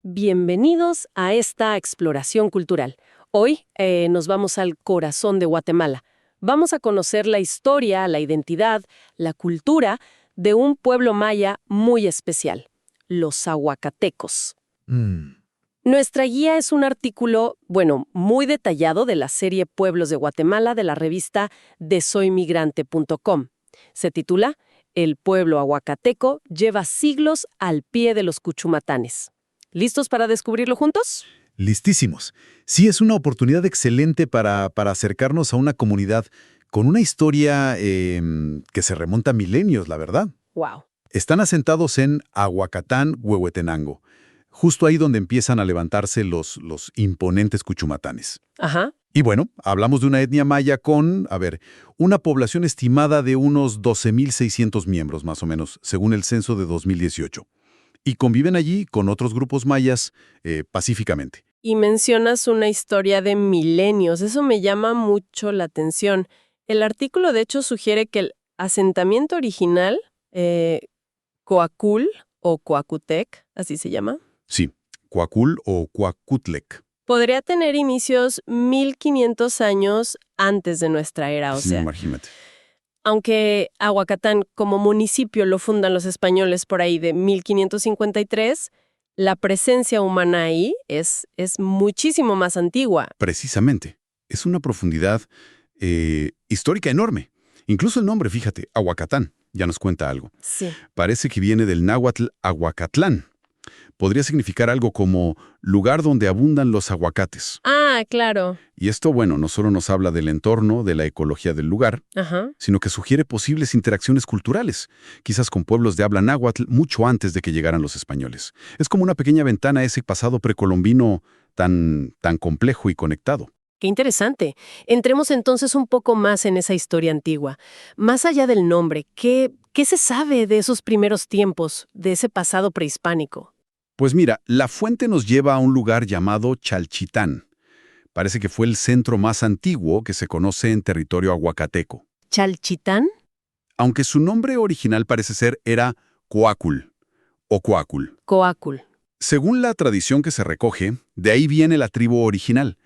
Bienvenidos a esta exploración cultural. Hoy nos vamos al corazón de Guatemala. Vamos a conocer la historia, la identidad, la cultura de un pueblo maya muy especial, los aguacatecos. Nuestra guía es un artículo, muy detallado de la serie Pueblos de Guatemala de la revista desoymigrante.com. Se titula El pueblo aguacateco lleva siglos al pie de los cuchumatanes. ¿Listos para descubrirlo juntos? Listísimos. Sí, es una oportunidad excelente para acercarnos a una comunidad con una historia que se remonta a milenios, la verdad. ¡Wow! Están asentados en Aguacatán, Huehuetenango, justo ahí donde empiezan a levantarse los imponentes cuchumatanes. Ajá. Y bueno, hablamos de una etnia maya con, una población estimada de unos 12.600 miembros, más o menos, según el censo de 2018. Y conviven allí con otros grupos mayas pacíficamente. Y mencionas una historia de milenios. Eso me llama mucho la atención. El artículo, de hecho, sugiere que el asentamiento original, Coacul o Coacutec, así se llama, Sí, Coacul o Coacutlec. podría tener inicios 1500 años antes de nuestra era, o Sí, sea. imagínate. Aunque Aguacatán como municipio lo fundan los españoles por ahí de 1553, la presencia humana ahí es muchísimo más antigua. Precisamente. Es una profundidad histórica enorme. Incluso el nombre, fíjate, Aguacatán, ya nos cuenta algo. Sí. Parece que viene del náhuatl Aguacatlán. Podría significar algo como lugar donde abundan los aguacates. Ah, claro. Y esto, no solo nos habla del entorno, de la ecología del lugar, Ajá. sino que sugiere posibles interacciones culturales, quizás con pueblos de habla náhuatl mucho antes de que llegaran los españoles. Es como una pequeña ventana a ese pasado precolombino tan complejo y conectado. Qué interesante. Entremos entonces un poco más en esa historia antigua. Más allá del nombre, ¿qué se sabe de esos primeros tiempos, de ese pasado prehispánico? Pues mira, la fuente nos lleva a un lugar llamado Chalchitán. Parece que fue el centro más antiguo que se conoce en territorio aguacateco. ¿Chalchitán? Aunque su nombre original parece ser era Coacul o Coacul. Coacul. Según la tradición que se recoge, de ahí viene la tribu original,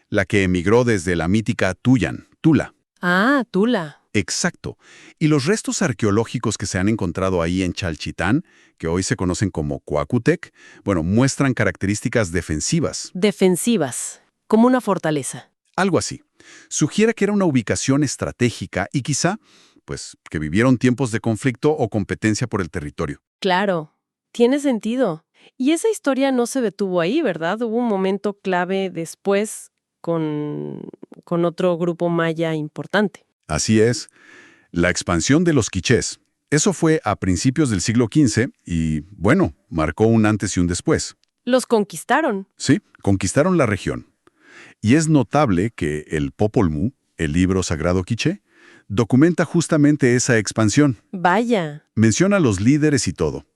la que emigró desde la mítica Tuyan, Tula. Ah, Tula. Exacto. Y los restos arqueológicos que se han encontrado ahí en Chalchitán, que hoy se conocen como Coacutec, muestran características defensivas. Defensivas, como una fortaleza. Algo así. Sugiere que era una ubicación estratégica y quizá, que vivieron tiempos de conflicto o competencia por el territorio. Claro, tiene sentido. Y esa historia no se detuvo ahí, ¿verdad? Hubo un momento clave después con otro grupo maya importante. Así es. La expansión de los quichés. Eso fue a principios del siglo XV y, marcó un antes y un después. Los conquistaron. Sí, conquistaron la región. Y es notable que el Popol Vuh, el libro sagrado quiché, documenta justamente esa expansión. Vaya. Menciona a los líderes y todo.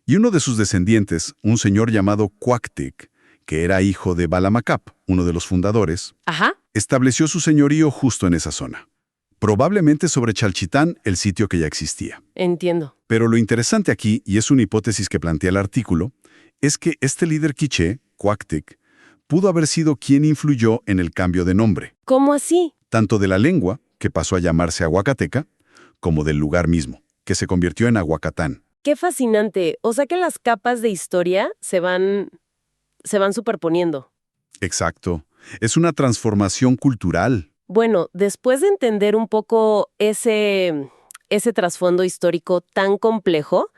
Y uno de sus descendientes, un señor llamado Cuactic, que era hijo de Balamacap, uno de los fundadores, Ajá. estableció su señorío justo en esa zona. Probablemente sobre Chalchitán, el sitio que ya existía. Entiendo. Pero lo interesante aquí, y es una hipótesis que plantea el artículo, es que este líder quiché, Cuactic, pudo haber sido quien influyó en el cambio de nombre, ¿Cómo así? tanto de la lengua, que pasó a llamarse Aguacateca, como del lugar mismo, que se convirtió en Aguacatán. Qué fascinante. O sea que las capas de historia se van superponiendo. Exacto. Es una transformación cultural. Bueno, después de entender un poco ese trasfondo histórico tan complejo,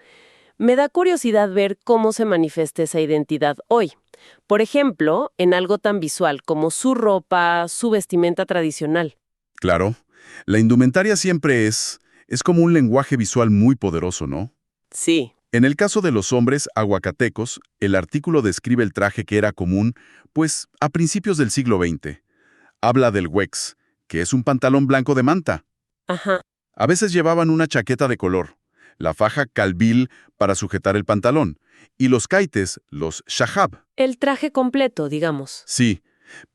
me da curiosidad ver cómo se manifiesta esa identidad hoy. Por ejemplo, en algo tan visual como su ropa, su vestimenta tradicional. Claro, la indumentaria siempre es como un lenguaje visual muy poderoso, ¿no? Sí. En el caso de los hombres aguacatecos, el artículo describe el traje que era común, a principios del siglo XX. Habla del huex, que es un pantalón blanco de manta. Ajá. A veces llevaban una chaqueta de color, la faja calbil para sujetar el pantalón, y los caites, los shahab. El traje completo, digamos. Sí,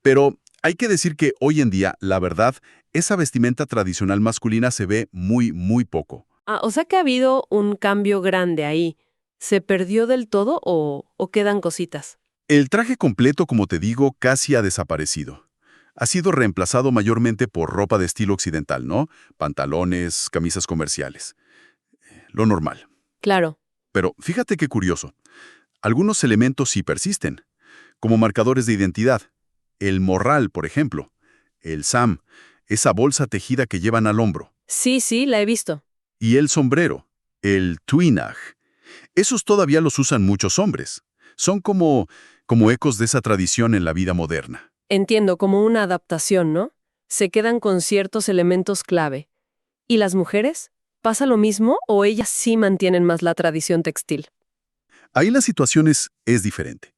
pero hay que decir que hoy en día, la verdad, esa vestimenta tradicional masculina se ve muy, muy poco. Ah, o sea que ha habido un cambio grande ahí. ¿Se perdió del todo o quedan cositas? El traje completo, como te digo, casi ha desaparecido. Ha sido reemplazado mayormente por ropa de estilo occidental, ¿no? Pantalones, camisas comerciales. Lo normal. Claro. Pero fíjate qué curioso. Algunos elementos sí persisten, como marcadores de identidad. El morral, por ejemplo. El sam, esa bolsa tejida que llevan al hombro. Sí, sí, la he visto. Y el sombrero, el tuinaj. Esos todavía los usan muchos hombres. Son como ecos de esa tradición en la vida moderna. Entiendo, como una adaptación, ¿no? Se quedan con ciertos elementos clave. ¿Y las mujeres? ¿Pasa lo mismo o ellas sí mantienen más la tradición textil? Ahí la situación es diferente.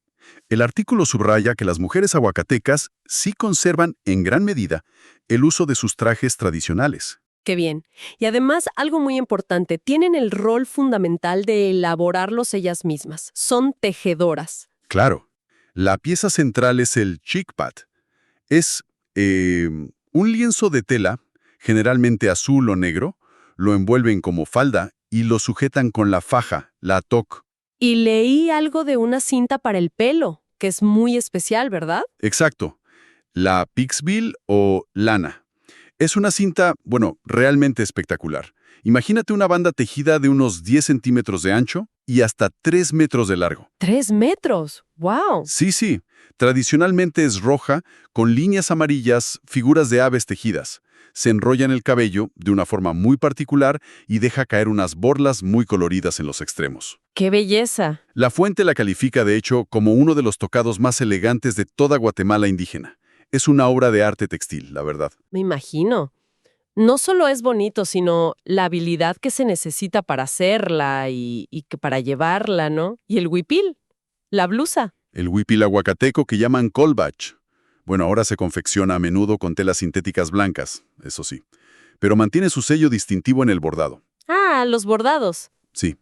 El artículo subraya que las mujeres aguacatecas sí conservan en gran medida el uso de sus trajes tradicionales. Qué bien. Y además, algo muy importante, tienen el rol fundamental de elaborarlos ellas mismas. Son tejedoras. Claro, la pieza central es el chickpad. Es un lienzo de tela, generalmente azul o negro, lo envuelven como falda y lo sujetan con la faja, la toque. Y leí algo de una cinta para el pelo, que es muy especial, ¿verdad? Exacto, la Pixbill o lana. Es una cinta, bueno, realmente espectacular. Imagínate una banda tejida de unos 10 centímetros de ancho y hasta 3 metros de largo. 3 metros. ¡Wow! Sí, sí. Tradicionalmente es roja, con líneas amarillas, figuras de aves tejidas. Se enrolla en el cabello de una forma muy particular y deja caer unas borlas muy coloridas en los extremos. ¡Qué belleza! La fuente la califica, de hecho, como uno de los tocados más elegantes de toda Guatemala indígena. Es una obra de arte textil, la verdad. Me imagino. No solo es bonito, sino la habilidad que se necesita para hacerla y que para llevarla, ¿no? Y el huipil, la blusa. El huipil aguacateco que llaman colbach. Bueno, ahora se confecciona a menudo con telas sintéticas blancas, eso sí. Pero mantiene su sello distintivo en el bordado. Ah, los bordados. Sí.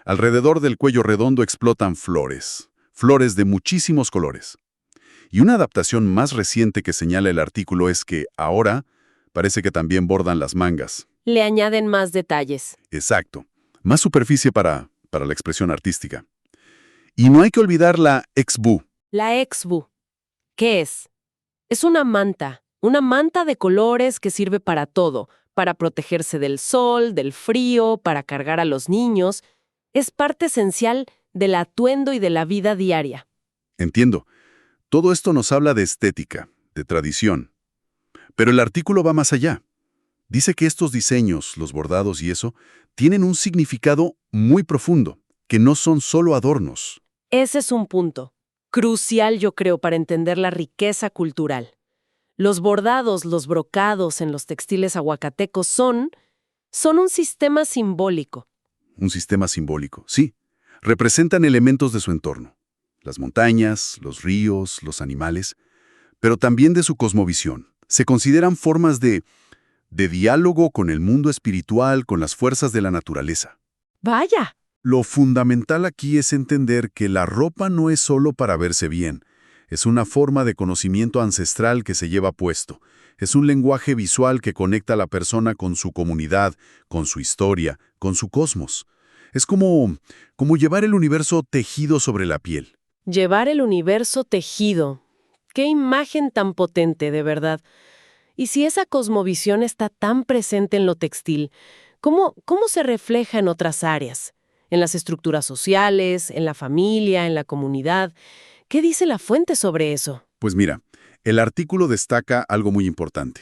Alrededor del cuello redondo explotan flores. Flores de muchísimos colores. Y una adaptación más reciente que señala el artículo es que ahora parece que también bordan las mangas. Le añaden más detalles. Exacto. Más superficie para la expresión artística. Y no hay que olvidar la exbu. La exbu. ¿Qué es? Es una manta de colores que sirve para todo, para protegerse del sol, del frío, para cargar a los niños. Es parte esencial del atuendo y de la vida diaria. Entiendo. Todo esto nos habla de estética, de tradición. Pero el artículo va más allá. Dice que estos diseños, los bordados y eso, tienen un significado muy profundo, que no son solo adornos. Ese es un punto crucial, yo creo, para entender la riqueza cultural. Los bordados, los brocados en los textiles aguacatecos son un sistema simbólico. Un sistema simbólico, sí. Representan elementos de su entorno. Las montañas, los ríos, los animales, pero también de su cosmovisión. Se consideran formas de diálogo con el mundo espiritual, con las fuerzas de la naturaleza. ¡Vaya! Lo fundamental aquí es entender que la ropa no es solo para verse bien. Es una forma de conocimiento ancestral que se lleva puesto. Es un lenguaje visual que conecta a la persona con su comunidad, con su historia, con su cosmos. Es como llevar el universo tejido sobre la piel. Llevar el universo tejido. ¡Qué imagen tan potente, de verdad! Y si esa cosmovisión está tan presente en lo textil, ¿cómo se refleja en otras áreas? En las estructuras sociales, en la familia, en la comunidad. ¿Qué dice la fuente sobre eso? Pues mira, el artículo destaca algo muy importante: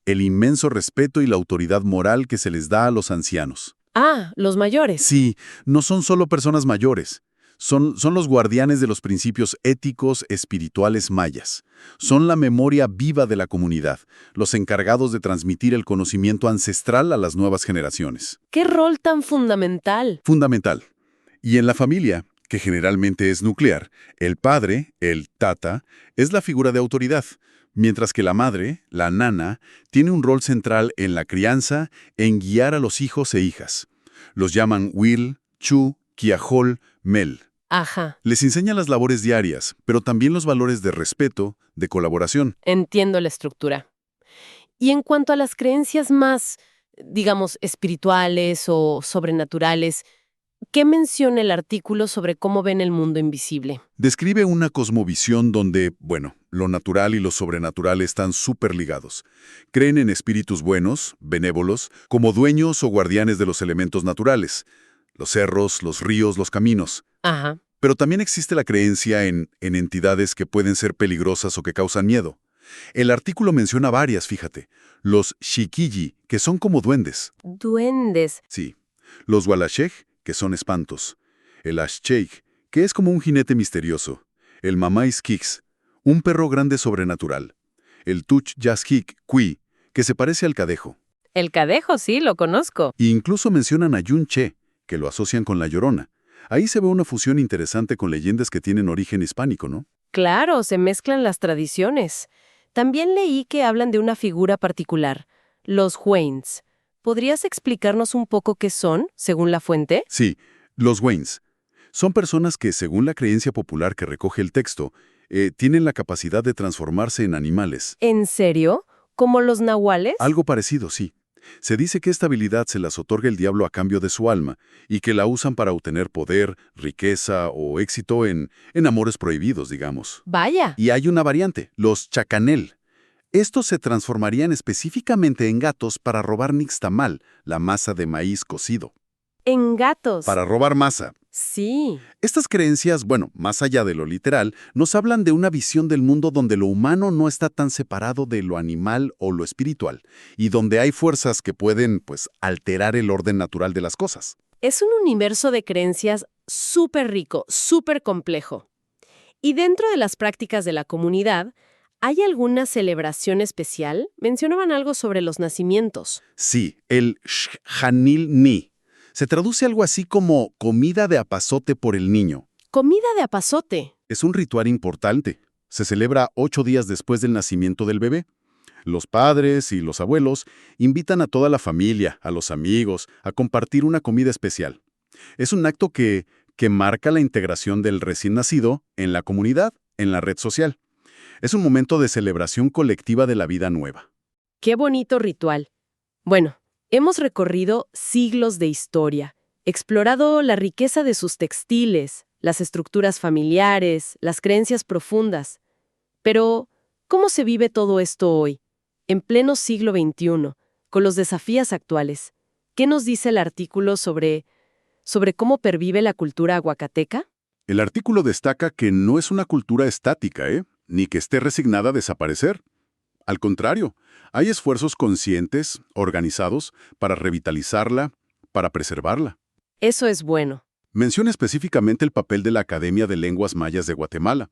el inmenso respeto y la autoridad moral que se les da a los ancianos. Ah, los mayores. Sí, no son solo personas mayores. Son los guardianes de los principios éticos, espirituales mayas. Son la memoria viva de la comunidad, los encargados de transmitir el conocimiento ancestral a las nuevas generaciones. ¡Qué rol tan fundamental! Fundamental. Y en la familia, que generalmente es nuclear, el padre, el tata, es la figura de autoridad, mientras que la madre, la nana, tiene un rol central en la crianza, en guiar a los hijos e hijas. Los llaman Will, Chu, Kiajol, Mel. Ajá, Les enseña las labores diarias, pero también los valores de respeto, de colaboración. entiendo la estructura. Y en cuanto a las creencias más, digamos, espirituales o sobrenaturales, ¿Qué menciona el artículo sobre cómo ven el mundo invisible? Describe una cosmovisión donde, bueno, lo natural y lo sobrenatural están súper ligados. Creen en espíritus buenos, benévolos, como dueños o guardianes de los elementos naturales, los cerros, los ríos, los caminos. Ajá. Pero también existe la creencia en entidades que pueden ser peligrosas o que causan miedo. El artículo menciona varias, fíjate. Los Shikiji, que son como duendes. Duendes. Sí. Los Walashej, que son espantos. El Ashcheik, que es como un jinete misterioso. El Mamais Kix, un perro grande sobrenatural. El Tuch Yaskik Kui, que se parece al cadejo. El cadejo, sí, lo conozco. E incluso mencionan a Yun Che, que lo asocian con la Llorona. Ahí se ve una fusión interesante con leyendas que tienen origen hispánico, ¿no? Claro, se mezclan las tradiciones. También leí que hablan de una figura particular, los Huayns. ¿Podrías explicarnos un poco qué son, según la fuente? Sí, los Waynes. Son personas que, según la creencia popular que recoge el texto, tienen la capacidad de transformarse en animales. ¿En serio? ¿Como los nahuales? Algo parecido, sí. Se dice que esta habilidad se las otorga el diablo a cambio de su alma y que la usan para obtener poder, riqueza o éxito en amores prohibidos, digamos. Vaya. Y hay una variante, los chacanel. Estos se transformarían específicamente en gatos para robar nixtamal, la masa de maíz cocido. En gatos. Para robar masa. Sí. Estas creencias, bueno, más allá de lo literal, nos hablan de una visión del mundo donde lo humano no está tan separado de lo animal o lo espiritual, y donde hay fuerzas que pueden, pues, alterar el orden natural de las cosas. Es un universo de creencias súper rico, súper complejo. Y dentro de las prácticas de la comunidad, ¿hay alguna celebración especial? Mencionaban algo sobre los nacimientos. Sí, el Shhanil Ni. Se traduce algo así como comida de apazote por el niño. Comida de apazote. Es un ritual importante. Se celebra 8 días después del nacimiento del bebé. Los padres y los abuelos invitan a toda la familia, a los amigos, a compartir una comida especial. Es un acto que marca la integración del recién nacido en la comunidad, en la red social. Es un momento de celebración colectiva de la vida nueva. Qué bonito ritual. Bueno, hemos recorrido siglos de historia, explorado la riqueza de sus textiles, las estructuras familiares, las creencias profundas. Pero, ¿cómo se vive todo esto hoy, en pleno siglo XXI, con los desafíos actuales? ¿Qué nos dice el artículo sobre cómo pervive la cultura aguacateca? El artículo destaca que no es una cultura estática, ni que esté resignada a desaparecer. Al contrario, hay esfuerzos conscientes, organizados, para revitalizarla, para preservarla. Eso es bueno. Menciona específicamente el papel de la Academia de Lenguas Mayas de Guatemala.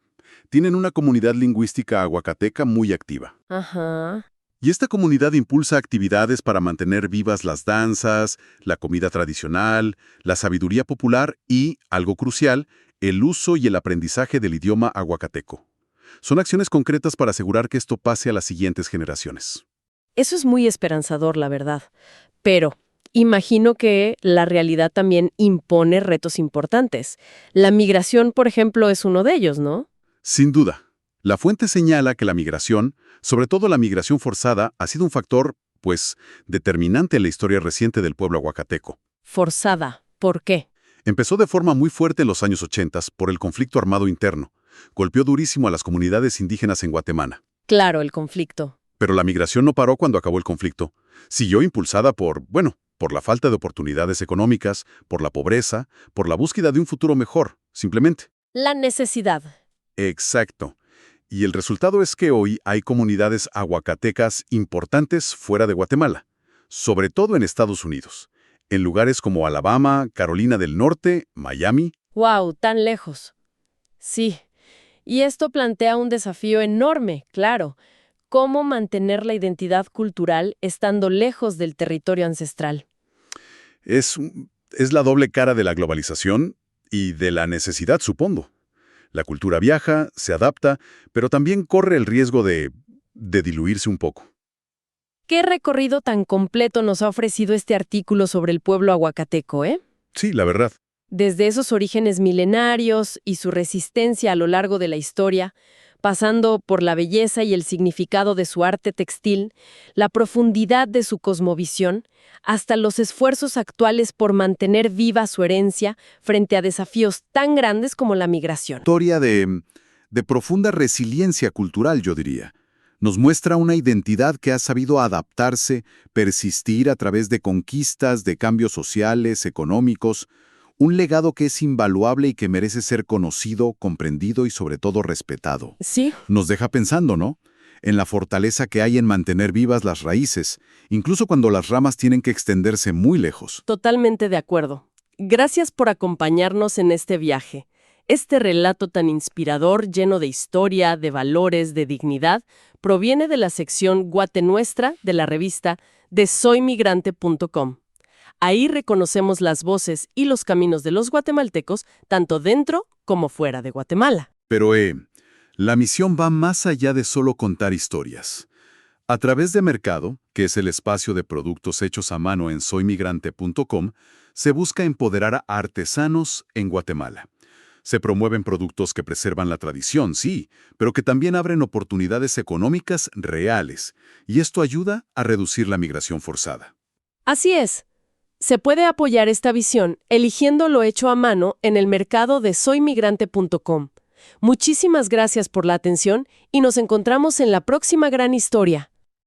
Tienen una comunidad lingüística aguacateca muy activa. Ajá. Y esta comunidad impulsa actividades para mantener vivas las danzas, la comida tradicional, la sabiduría popular y, algo crucial, el uso y el aprendizaje del idioma aguacateco. Son acciones concretas para asegurar que esto pase a las siguientes generaciones. Eso es muy esperanzador, la verdad. Pero imagino que la realidad también impone retos importantes. La migración, por ejemplo, es uno de ellos, ¿no? Sin duda. La fuente señala que la migración, sobre todo la migración forzada, ha sido un factor, pues, determinante en la historia reciente del pueblo aguacateco. Forzada. ¿Por qué? Empezó de forma muy fuerte en los años 80 por el conflicto armado interno. Golpeó durísimo a las comunidades indígenas en Guatemala. Claro, el conflicto. Pero la migración no paró cuando acabó el conflicto. Siguió impulsada por la falta de oportunidades económicas, por la pobreza, por la búsqueda de un futuro mejor, simplemente. La necesidad. Exacto. Y el resultado es que hoy hay comunidades aguacatecas importantes fuera de Guatemala, sobre todo en Estados Unidos, en lugares como Alabama, Carolina del Norte, Miami. ¡Wow! Tan lejos. Sí. Y esto plantea un desafío enorme, claro. ¿Cómo mantener la identidad cultural estando lejos del territorio ancestral? Es la doble cara de la globalización y de la necesidad, supongo. La cultura viaja, se adapta, pero también corre el riesgo de diluirse un poco. ¿Qué recorrido tan completo nos ha ofrecido este artículo sobre el pueblo aguacateco, eh? Sí, la verdad. Desde esos orígenes milenarios y su resistencia a lo largo de la historia, pasando por la belleza y el significado de su arte textil, la profundidad de su cosmovisión, hasta los esfuerzos actuales por mantener viva su herencia frente a desafíos tan grandes como la migración. Historia de profunda resiliencia cultural, yo diría. Nos muestra una identidad que ha sabido adaptarse, persistir a través de conquistas, de cambios sociales, económicos, un legado que es invaluable y que merece ser conocido, comprendido y sobre todo respetado. Sí, Nos deja pensando, ¿no? En la fortaleza que hay en mantener vivas las raíces, incluso cuando las ramas tienen que extenderse muy lejos. totalmente de acuerdo. Gracias por acompañarnos en este viaje. Este relato tan inspirador, lleno de historia, de valores, de dignidad, proviene de la sección Guate Nuestra de la revista de soymigrante.com. Ahí reconocemos las voces y los caminos de los guatemaltecos, tanto dentro como fuera de Guatemala. Pero, la misión va más allá de solo contar historias. A través de Mercado, que es el espacio de productos hechos a mano en soymigrante.com, se busca empoderar a artesanos en Guatemala. Se promueven productos que preservan la tradición, sí, pero que también abren oportunidades económicas reales, y esto ayuda a reducir la migración forzada. Así es. Se puede apoyar esta visión eligiendo lo hecho a mano en el mercado de soymigrante.com. Muchísimas gracias por la atención y nos encontramos en la próxima gran historia.